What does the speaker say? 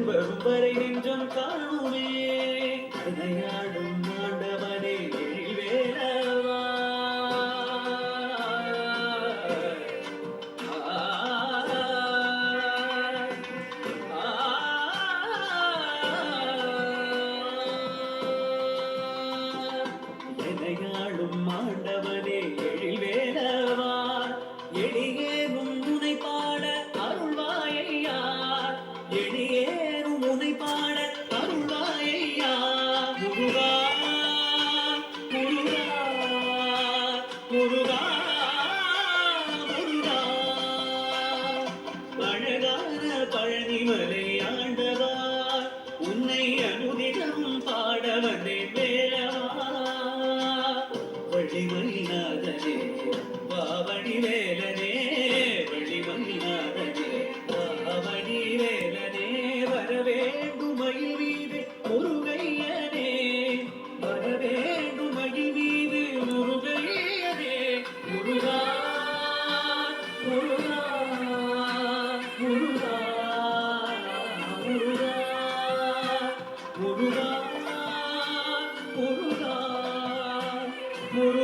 வரும் வரை நெஞ்சம் காணுமே விளையாடும் ஆண்டவனே எழில்வேலவா. எனையாளும் ஆண்டவனே எழில்வேலவா. எளியேனும் உனை பாட அருள்வாயையா. எளியேனும் உனை பாட அருள்வாயையா. முருகா முருகா முருகா முருகா. அழகான பழனிமலை ஆண்டவா, உன்னை அனுதினமும் பாட வந்தேன் வேலவா. வள்ளிமணிநாதனே வாவடி வேலனே, வள்ளிமணிநாதனே வாவடி வேலனே. வரவேண்டும் மயில் மீது முருகையனே, வரவேண்டும் மயில் மீது முருகையனே. முருகா முருகா முருகா முருகா முருகா முருகா முருகா.